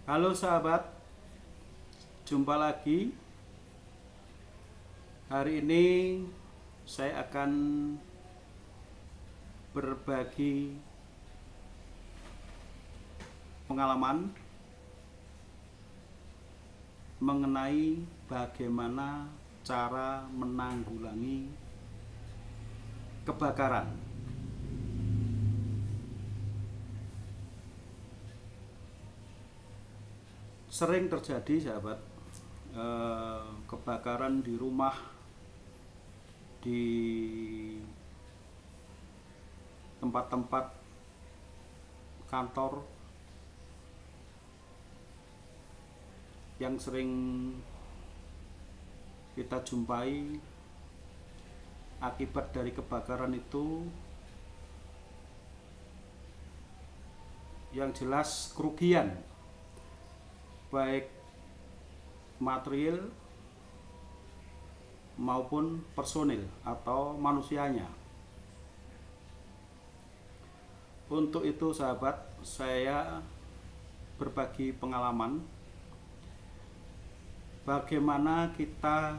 Halo sahabat, jumpa lagi. Hari ini saya akan berbagi pengalaman mengenai bagaimana cara menanggulangi kebakaran. Sering terjadi sahabat, kebakaran di rumah, di tempat-tempat kantor yang sering kita jumpai. Akibat dari kebakaran itu yang jelas kerugian baik material maupun personil atau manusianya. Untuk itu sahabat, saya berbagi pengalaman bagaimana kita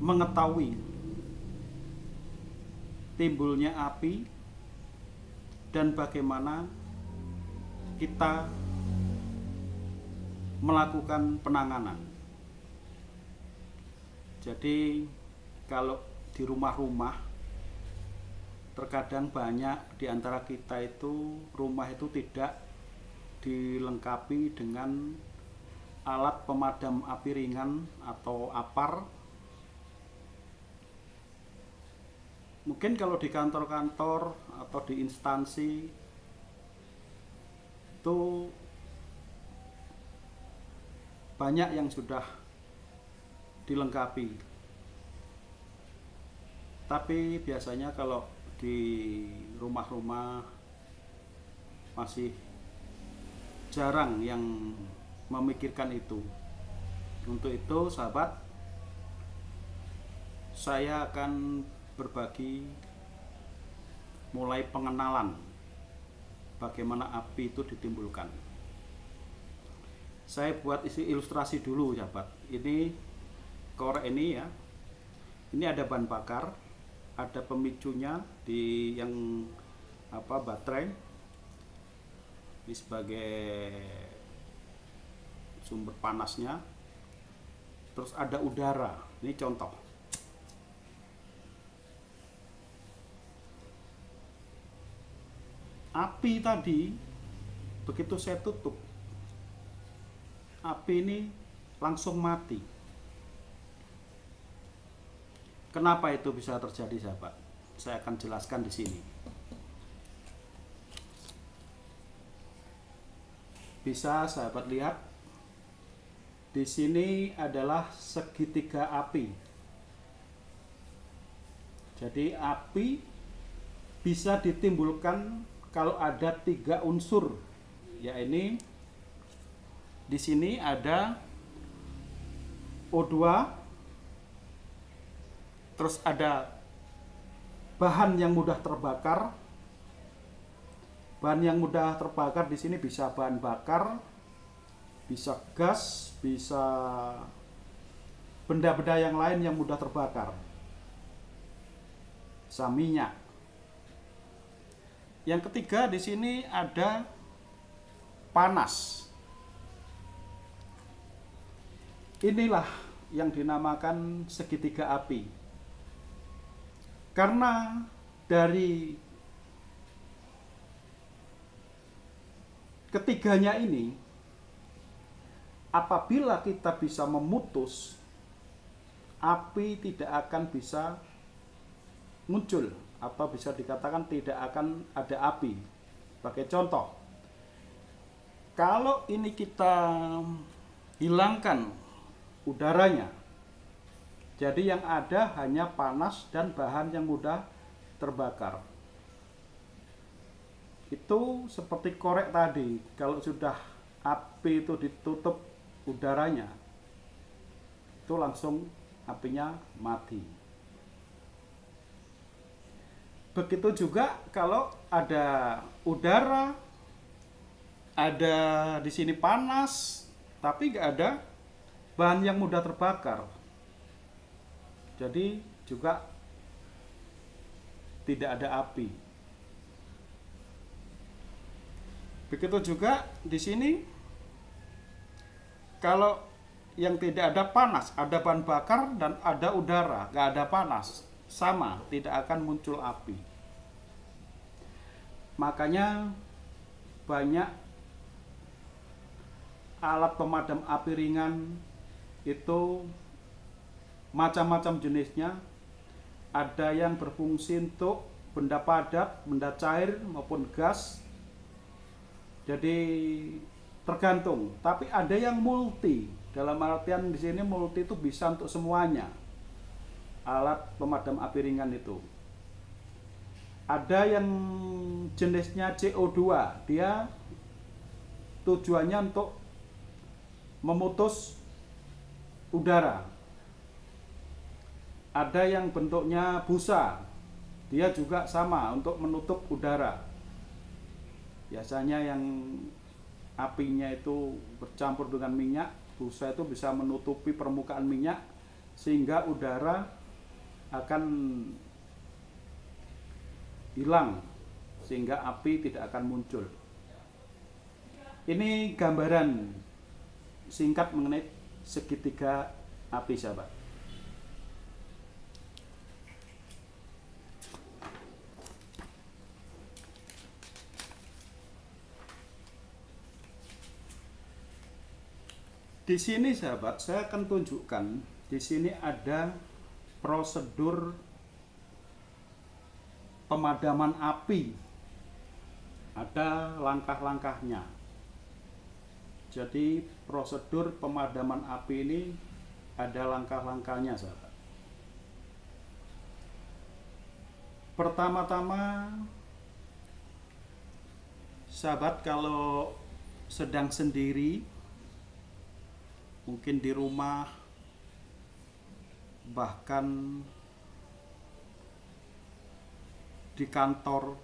mengetahui timbulnya api dan bagaimana kita melakukan penanganan. Jadi kalau di rumah-rumah, terkadang banyak di antara kita itu rumah itu tidak dilengkapi dengan alat pemadam api ringan atau APAR. Mungkin kalau di kantor-kantor atau di instansi itu banyak yang sudah dilengkapi, tapi biasanya kalau di rumah-rumah masih jarang yang memikirkan itu. Untuk itu sahabat, saya akan berbagi mulai pengenalan bagaimana api itu ditimbulkan. Saya buat isi ilustrasi dulu sahabat. Ini korek ini ya. Ini ada bahan bakar, ada pemicunya di yang baterai. Ini sebagai sumber panasnya. Terus ada udara. Ini contoh. Api tadi begitu saya tutup, api ini langsung mati. Kenapa itu bisa terjadi sahabat? Saya akan jelaskan di sini. Bisa sahabat lihat, di sini adalah segitiga api. Jadi api bisa ditimbulkan kalau ada 3 unsur, ya ini di sini ada O2, terus ada bahan yang mudah terbakar. Bahan yang mudah terbakar di sini bisa bahan bakar, bisa gas, bisa benda-benda yang lain yang mudah terbakar, bisa minyak. Yang ketiga di sini ada panas. Inilah yang dinamakan segitiga api. Karena dari ketiganya ini, apabila kita bisa memutus, api tidak akan bisa muncul, atau bisa dikatakan tidak akan ada api. Sebagai contoh, kalau ini kita hilangkan udaranya, jadi yang ada hanya panas dan bahan yang mudah terbakar. Itu seperti korek tadi, kalau sudah api itu ditutup udaranya, itu langsung apinya mati. Begitu juga kalau ada udara ada di sini panas, tapi nggak ada bahan yang mudah terbakar. Jadi juga tidak ada api. Begitu juga di sini, kalau yang tidak ada panas, ada bahan bakar dan ada udara, nggak ada panas, sama, tidak akan muncul api. Makanya banyak alat pemadam api ringan itu macam-macam jenisnya. Ada yang berfungsi untuk benda padat, benda cair maupun gas. Jadi tergantung. Tapi ada yang multi. Dalam artian di sini multi itu bisa untuk semuanya. Alat pemadam api ringan itu. Ada yang jenisnya CO2. Dia tujuannya untuk memutus udara. Ada yang bentuknya busa, dia juga sama untuk menutup udara. Biasanya yang apinya itu bercampur dengan minyak, busa itu bisa menutupi permukaan minyak sehingga udara akan hilang, sehingga api tidak akan muncul. Ini gambaran singkat mengenai segitiga api, sahabat. Di sini sahabat, saya akan tunjukkan. Di sini ada prosedur pemadaman api. Ada langkah-langkahnya. Jadi prosedur pemadaman api ini ada langkah-langkahnya, sahabat. Pertama-tama, sahabat kalau sedang sendiri, mungkin di rumah, bahkan di kantor,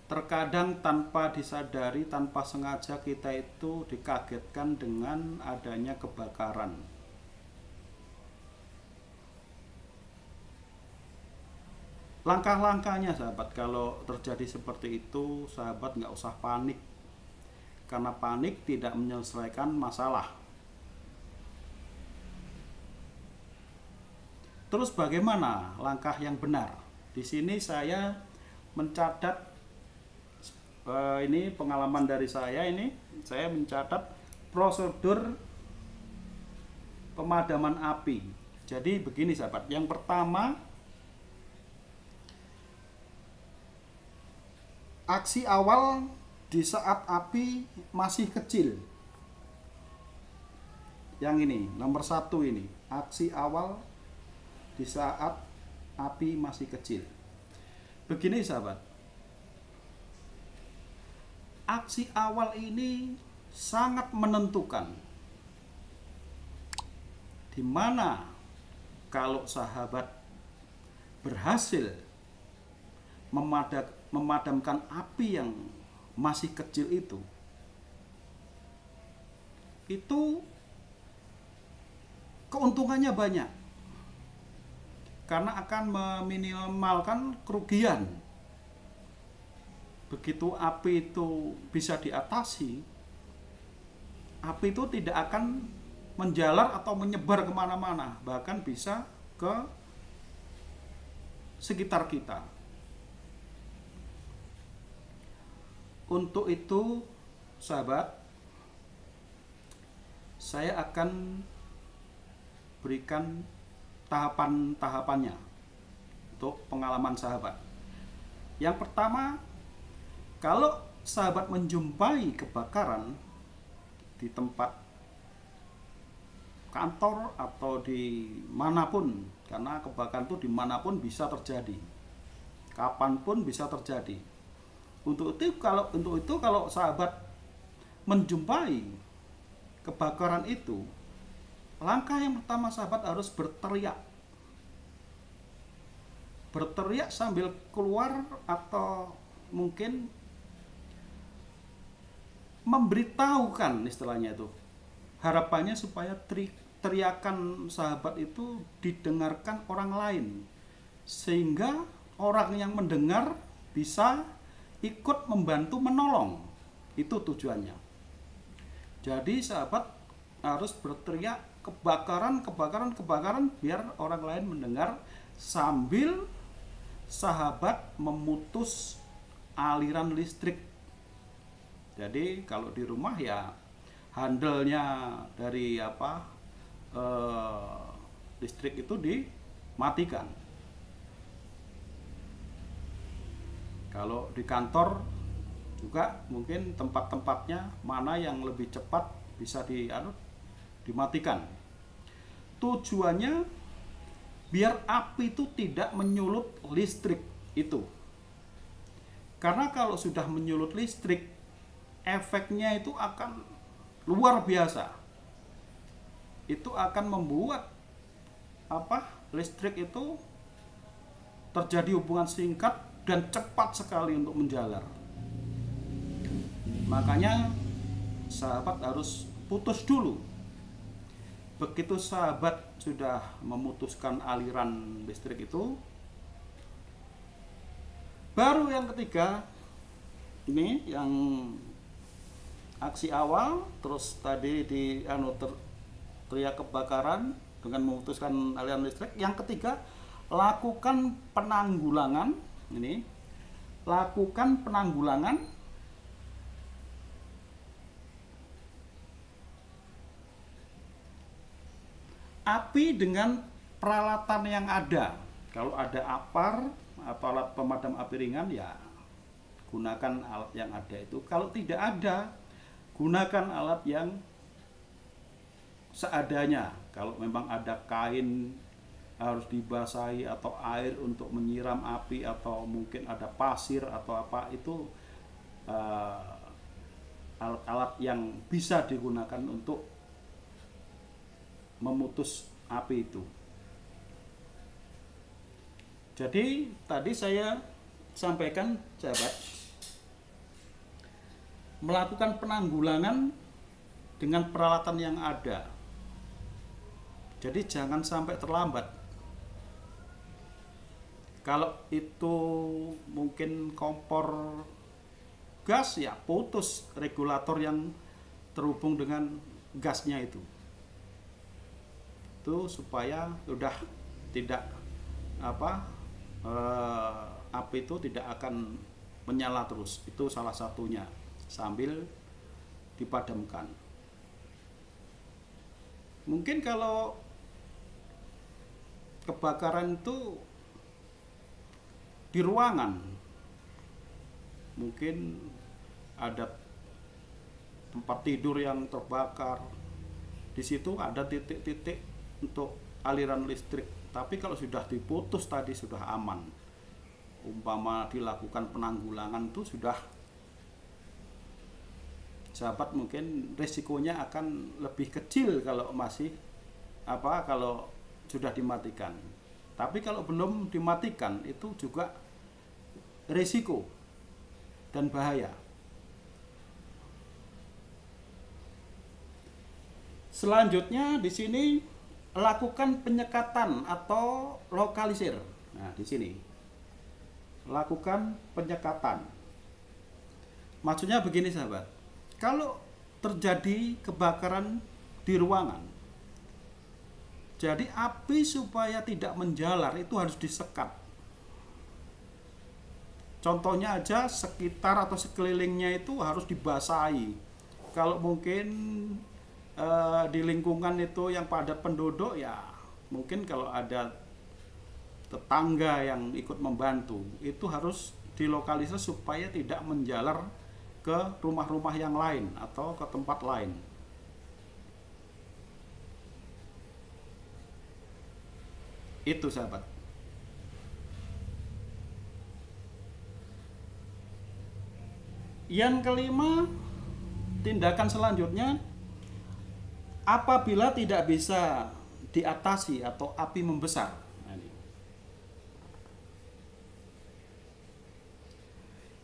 terkadang tanpa disadari, tanpa sengaja kita itu dikagetkan dengan adanya kebakaran. Langkah-langkahnya sahabat, kalau terjadi seperti itu, sahabat nggak usah panik. Karena panik tidak menyelesaikan masalah. Terus bagaimana langkah yang benar? Di sini saya mencatat, ini pengalaman dari saya, saya mencatat prosedur pemadaman api. Jadi begini sahabat, yang pertama, aksi awal di saat api masih kecil. Yang ini, nomor 1 ini. Aksi awal di saat api masih kecil. Begini sahabat. Aksi awal ini sangat menentukan. Dimana kalau sahabat berhasil memadamkan api yang masih kecil itu keuntungannya banyak, karena akan meminimalkan kerugian. Begitu api itu bisa diatasi, api itu tidak akan menjalar atau menyebar kemana-mana, bahkan bisa ke sekitar kita. Untuk itu, sahabat, saya akan berikan tahapan-tahapannya untuk pengalaman sahabat. Yang pertama, kalau sahabat menjumpai kebakaran di tempat kantor atau di manapun, karena kebakaran itu dimanapun bisa terjadi, kapanpun bisa terjadi. Untuk itu kalau sahabat menjumpai kebakaran itu, langkah yang pertama sahabat harus berteriak. Berteriak sambil keluar atau mungkin memberitahukan, istilahnya itu. Harapannya supaya teriakan sahabat itu didengarkan orang lain, sehingga orang yang mendengar bisa ikut membantu menolong. Itu tujuannya. Jadi sahabat harus berteriak kebakaran, kebakaran, kebakaran, biar orang lain mendengar, sambil sahabat memutus aliran listrik. Jadi kalau di rumah ya handle-nya dari listrik itu dimatikan. Kalau di kantor juga mungkin tempat-tempatnya mana yang lebih cepat bisa dimatikan. Tujuannya biar api itu tidak menyulut listrik itu. Karena kalau sudah menyulut listrik, efeknya itu akan luar biasa. Itu akan membuat listrik itu terjadi hubungan singkat dan cepat sekali untuk menjalar. Makanya sahabat harus putus dulu. Begitu sahabat sudah memutuskan aliran listrik itu, baru yang ketiga, ini yang aksi awal, terus tadi teriak kebakaran dengan memutuskan aliran listrik. Yang ketiga, lakukan penanggulangan. Ini lakukan penanggulangan api dengan peralatan yang ada. Kalau ada APAR atau alat pemadam api ringan, ya gunakan alat yang ada itu. Kalau tidak ada, gunakan alat yang seadanya. Kalau memang ada kain harus dibasahi atau air untuk menyiram api, atau mungkin ada pasir atau apa, itu alat-alat yang bisa digunakan untuk memutus api itu. Jadi tadi saya sampaikan sahabat, melakukan penanggulangan dengan peralatan yang ada. Jadi jangan sampai terlambat. Kalau itu mungkin kompor gas, ya putus regulator yang terhubung dengan gasnya itu supaya udah tidak api itu tidak akan menyala terus. Itu salah satunya, sambil dipadamkan. Mungkin kalau kebakaran itu di ruangan, mungkin ada tempat tidur yang terbakar, di situ ada titik-titik untuk aliran listrik. Tapi kalau sudah diputus tadi sudah aman. Umpama dilakukan penanggulangan itu sudah, sahabat mungkin risikonya akan lebih kecil kalau masih kalau sudah dimatikan. Tapi kalau belum dimatikan itu juga risiko dan bahaya. Selanjutnya di sini lakukan penyekatan atau lokalisir. Nah, di sini lakukan penyekatan. Maksudnya begini sahabat, kalau terjadi kebakaran di ruangan, jadi api supaya tidak menjalar itu harus disekat. Contohnya aja, sekitar atau sekelilingnya itu harus dibasahi. Kalau mungkin di lingkungan itu yang padat penduduk, ya mungkin kalau ada tetangga yang ikut membantu, itu harus dilokalisir supaya tidak menjalar ke rumah-rumah yang lain atau ke tempat lain. Itu sahabat. Yang kelima, tindakan selanjutnya, apabila tidak bisa diatasi atau api membesar. Nah, ini.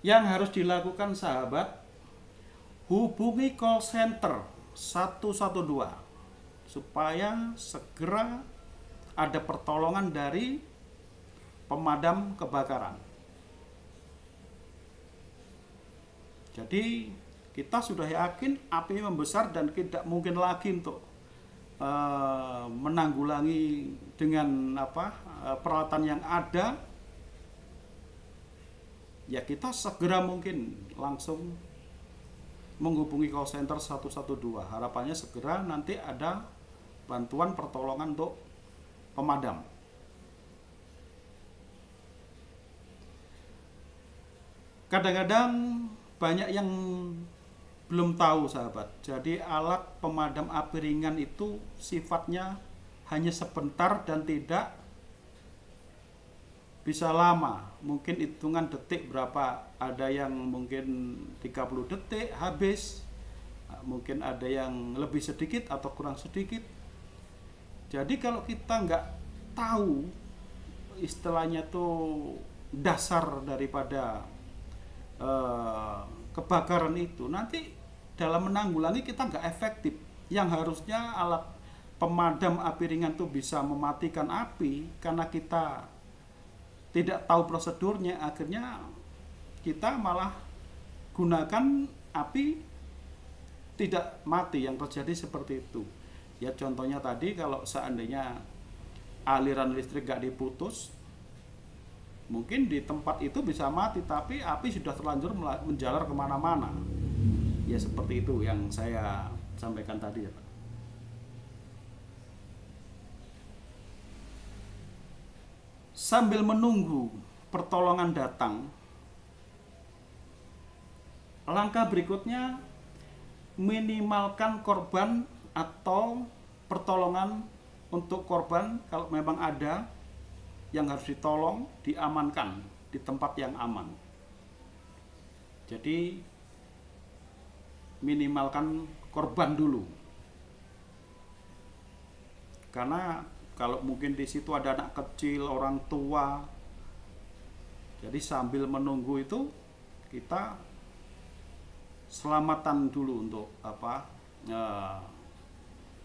Yang harus dilakukan sahabat, hubungi call center 112 supaya segera ada pertolongan dari pemadam kebakaran. Jadi kita sudah yakin api membesar dan tidak mungkin lagi untuk menanggulangi dengan peralatan yang ada. Ya kita segera mungkin langsung menghubungi call center 112. Harapannya segera nanti ada bantuan pertolongan untuk pemadam. Kadang-kadang banyak yang belum tahu sahabat. Jadi alat pemadam api ringan itu sifatnya hanya sebentar dan tidak bisa lama. Mungkin hitungan detik berapa, ada yang mungkin 30 detik habis, mungkin ada yang lebih sedikit atau kurang sedikit. Jadi kalau kita nggak tahu istilahnya tuh dasar daripada kebakaran itu, nanti dalam menanggulangi kita nggak efektif. Yang harusnya alat pemadam api ringan tuh bisa mematikan api, karena kita tidak tahu prosedurnya, akhirnya kita malah gunakan api tidak mati. Yang terjadi seperti itu. Ya contohnya tadi, kalau seandainya aliran listrik gak diputus, mungkin di tempat itu bisa mati, tapi api sudah terlanjur menjalar kemana-mana. Ya seperti itu yang saya sampaikan tadi ya Pak. Sambil menunggu pertolongan datang, langkah berikutnya minimalkan korban atau pertolongan untuk korban. Kalau memang ada yang harus ditolong, diamankan di tempat yang aman. Jadi minimalkan korban dulu, karena kalau mungkin di situ ada anak kecil, orang tua, jadi sambil menunggu itu kita selamatan dulu untuk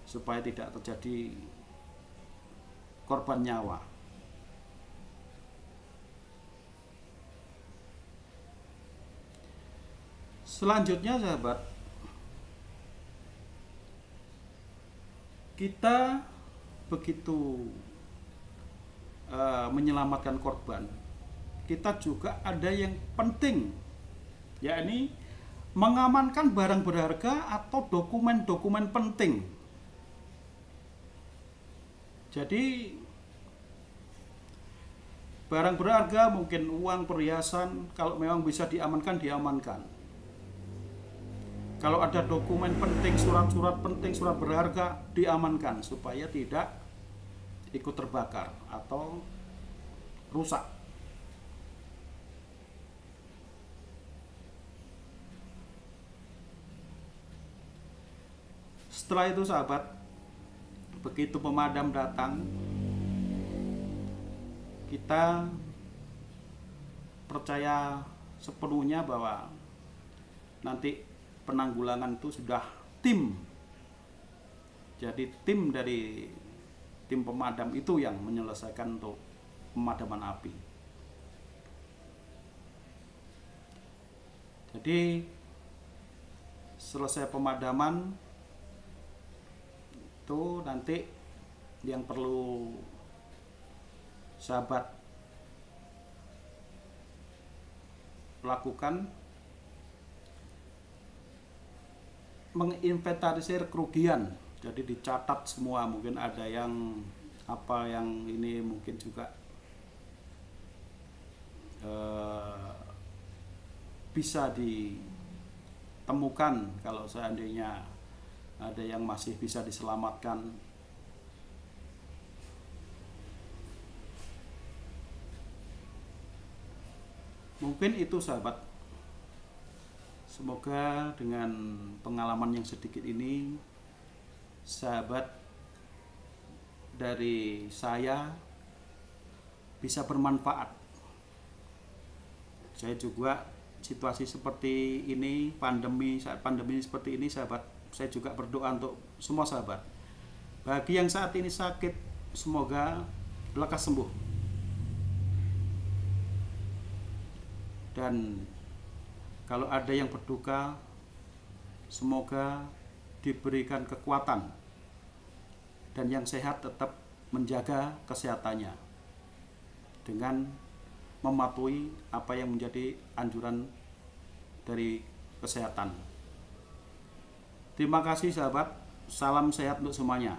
supaya tidak terjadi korban nyawa. Selanjutnya sahabat, kita begitu menyelamatkan korban, kita juga ada yang penting, yakni mengamankan barang berharga atau dokumen-dokumen penting. Jadi barang berharga, mungkin uang, perhiasan, kalau memang bisa diamankan, diamankan. Kalau ada dokumen penting, surat-surat penting, surat berharga, diamankan supaya tidak ikut terbakar atau rusak. Setelah itu sahabat, begitu pemadam datang, kita percaya sepenuhnya bahwa nanti penanggulangan itu sudah tim. Jadi tim dari tim pemadam itu yang menyelesaikan untuk pemadaman api. Jadi selesai pemadaman itu nanti yang perlu sahabat lakukan, menginventarisir kerugian. Jadi dicatat semua, mungkin ada yang yang ini mungkin juga bisa ditemukan kalau seandainya ada yang masih bisa diselamatkan. Mungkin itu sahabat. Semoga dengan pengalaman yang sedikit ini, sahabat, dari saya bisa bermanfaat. Saya juga situasi seperti ini, saat pandemi seperti ini sahabat, saya juga berdoa untuk semua sahabat. Bagi yang saat ini sakit, semoga lekas sembuh. Dan kalau ada yang berduka, semoga diberikan kekuatan, dan yang sehat tetap menjaga kesehatannya dengan mematuhi apa yang menjadi anjuran dari kesehatan. Terima kasih sahabat, salam sehat untuk semuanya.